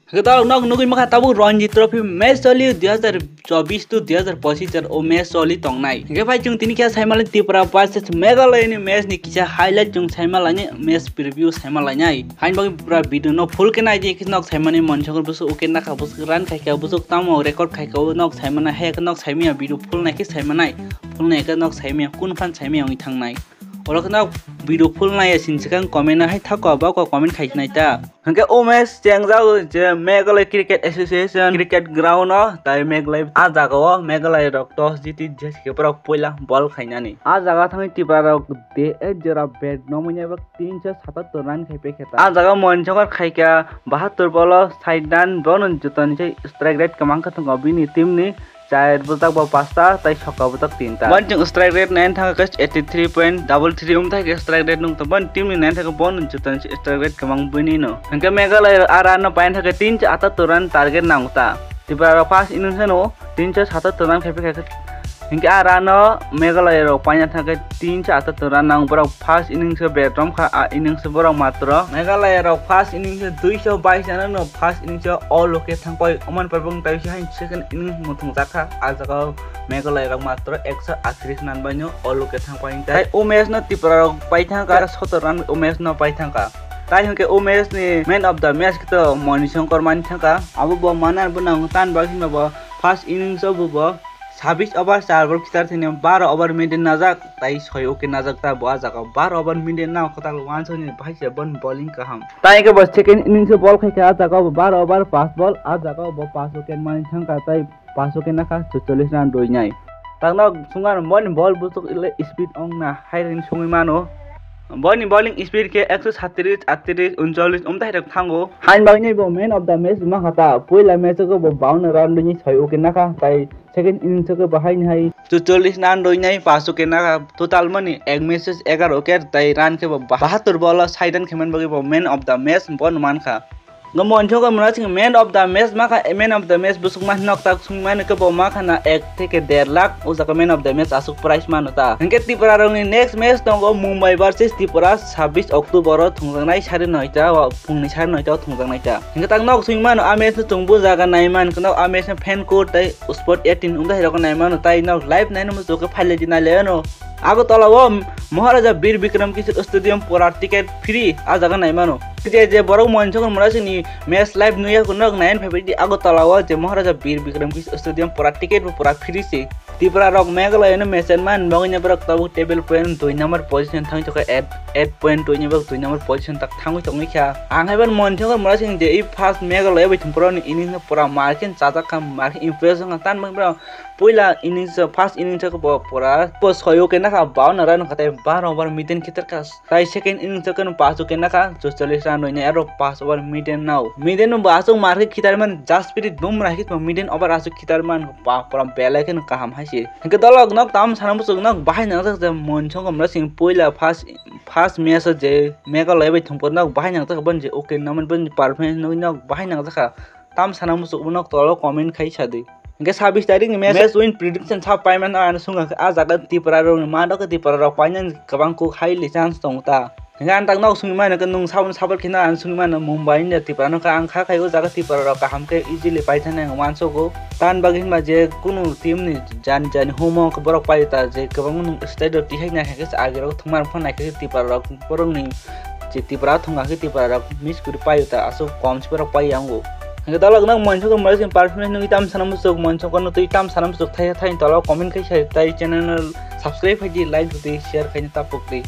Kita nong nungguin maka tabu Ranji Trophy match soli 2024 to 2025 o match soli tongnai. Hingga pai chung tini kya saimal Tripura versus Meghalaya ni match ni kisah highlight chung saimal lanya match preview saimal lanya. Hain bagi pura video no full kena je kisah nok saimal ni Manishankar busuk oke nak busuk ran khai khai busuk Tamo record khai khai nok saimal na hai nok saimal video full naik saimal nai full naik nok saimal kun fan saimal yang itang nai. Orang kena video full naik sinsikan komen na hai thak ko ba ko comment khai nai ta. Hingga match yang jauh je Meghalaya Cricket Association cricket ground no tai Meghalaya a jaga o Meghalaya rok toss jiti je pura poila ball khaina ni a jaga thangai Tripura rok de jora bat no munya bak 377 run khai pe kheta a jaga Manishankar khaika 72 ball side run bonon jutan je strike rate kamang ka thang bini team ni चार बुतक बा pasta ताई छक्का बुतक तीन ता one जंग strike rate 9 था कस 83.33 था के स्ट्राइक रेट नुंग तबन टीम नि 9 था बोन जुतन स्ट्राइक रेट कमंग बुनी नो हंके मेघालय आरा न पाइन था के 378 रन टारगेट नांगता तिब्रा फास्ट इनिंग्स नो 377 रन खेपे खेके हंके आरा न मेघालय रो पाइन था के 378 रन नांग बरा फास्ट इनिंग्स बेटरम खा इनिंग्स बरा मात्र मेघालय रो फास्ट इनिंग्स 222 जन नो फास्ट इनिंग्स ऑल ओके थांग पय अमन परबंग ताइ हाइन सेकंड इनिंग्स मुथुं जाखा आजगा मेघालय रक मात्र 138 रन बान्यो ऑल ओके थांग पाइन ताइ ओ मैच न त्रिपुरा रक पाइ थांगा 70 रन ओ मैच न पाइ थांगा ताइ हंके ओ मैच नि मैन ऑफ द मैच तो मनिशंकर मानिशंकर अब ब मानार बनाउ तान बाखिन ब फास्ट इनिंग्स अब 26 ओवर 4 बल कितार थिने 12 ओवर मेंटेन नाजाक ताइ 6 ओके नाजाकता बा जाका 12 ओवर मेंटेन ना खताल 1 नि भाइसे बन बॉलिंग कहम ताइ के बस सेकंड इनिंग्स बॉल खाइ आ जाका 12 ओवर 5 बॉल आ जाका 5 ओके मानिशंकर ताइ 5 ओके नाका 44 रन दोइनाइ तांना सुंगार मन बॉल बुसुक स्पीड ऑन ना हाइरिन सुंगै मानो बॉलिंग बॉलिंग स्पीड के 137 38 39 उमता हेरक थांगो हाइन बाइनै बो मैन ऑफ द मैच मा खाता पहिला मैच को 52 रन दोइनि 6 ओके नाका ताइ सेकंड इनिंग्स को बाहायनि हाय 44 रन दोइनाइ 5 ओके नाका टोटल मनी एक मैचेस 11 ओके ताइ रन के 72 बॉल साइडन खेमन बगे बो मैन ऑफ द मैच बन मानखा ManishankarMurasing man of the match माखा मैन ऑफ द मैच बुसुक मा नकता सुंगमान के बो माखा ना 1 থেকে 1.5 लाख उजाका मैन ऑफ द मैच आसुक प्राइस मानता हंके त्रिपुरा रंगनि नेक्स्ट मैच दंगो मुंबई वर्सेस त्रिपुरा 26 अक्टोबर थुंजांनाय 9:30 ता फुंनि 9:30 ता थुंजांनाय ता हंके तां नक सुंगमान आ मैच तुंबु जागा नायमान कनो आ मैच फैन कोड तै स्पोर्ट 18 उंदा हेरको नायमान ताइ नक लाइव नायनो मुजोके फाइले दिना लेनो आगो तला वो महाराजा बीर विक्रम किशोर स्टेडियम पूरा टिकट फ्री आ जागा नायमानो जे बरो ManishankarMurasing नि मैच लाइव नुया को नक नायन फेबेदी आगो तला वो जे महाराजा बीर विक्रम किशोर स्टेडियम पूरा टिकट पूरा फ्री से त्रिपुरा रक मेघालय न मैच मान बगैना बरक तब टेबल पॉइंट 2 नंबर पोजीशन थांग तो 8 पॉइंट 2 नंबर 2 नंबर पोजीशन तक थांग तो नैखा आं हायबन ManishankarMurasing जे इ फास्ट मेघालय बे थुमपुरा नि इनिंग पूरा मार्किन चाचा का मार्क इम्प्रेशन तान मंगब्रा पहिला इनिंग्स फर्स्ट इनिंग्स को पूरा पोस खयो के नाका 52 रन खते 12 ओवर मिडन खितर का ताइ सेकंड इनिंग्स को 5 के नाका 44 रन होइने आरो 5 ओवर मिडन नाउ मिडन बासो मार्क खितर मन जास्पिरिट बुम राखित मिडन ओवर आसु खितर मन पूरा बेला के कहम हाइसे के दलग नक ताम सानम सुग नक बाहाय नक जे ManishankarMurasing पहिला फास्ट मैच जे मेघालय बे थुमपुर नक बाहाय नक बन जे ओके नमन बन परफॉर्मेंस नक बाहाय नक जखा ताम सानम सुग नक तलो कमेंट खाइ छदे हंगे 26 तारिख नि मैच विन प्रेडिक्शन था पाइमान आन सुंगा आ जागा त्रिपुरा रो मादक त्रिपुरा रो पाइन गबां को हाइली चान्स दंता हंगे आन तक नक सुंगमान के नुं सावन साबर खिना आन सुंगमान मुंबई नि त्रिपुरा न का आं खा खाइगो जागा त्रिपुरा रो कहम के इजिली पाइथाने वानसो को तान बागिन मा जे कुनु टीम नि जान होमो के बरक पाइता जे गबां स्टेड टिहाइ ना के आगे रो थमार फन नाके त्रिपुरा रो परंग नि जे त्रिपुरा थंगा के त्रिपुरा रो मिस कुरि पाइता आसो कम से बरक पाइयांगो हंगे दलग नक ManishankarMurasing परफॉर्मेंस नुइ ताम सानम सुग Manishankar न तुइ ताम सानम सुग थाइ कमेंट खाइ छै ताइ चैनल सब्सक्राइब खाइ लाइक होते शेयर खाइ ता पक्ति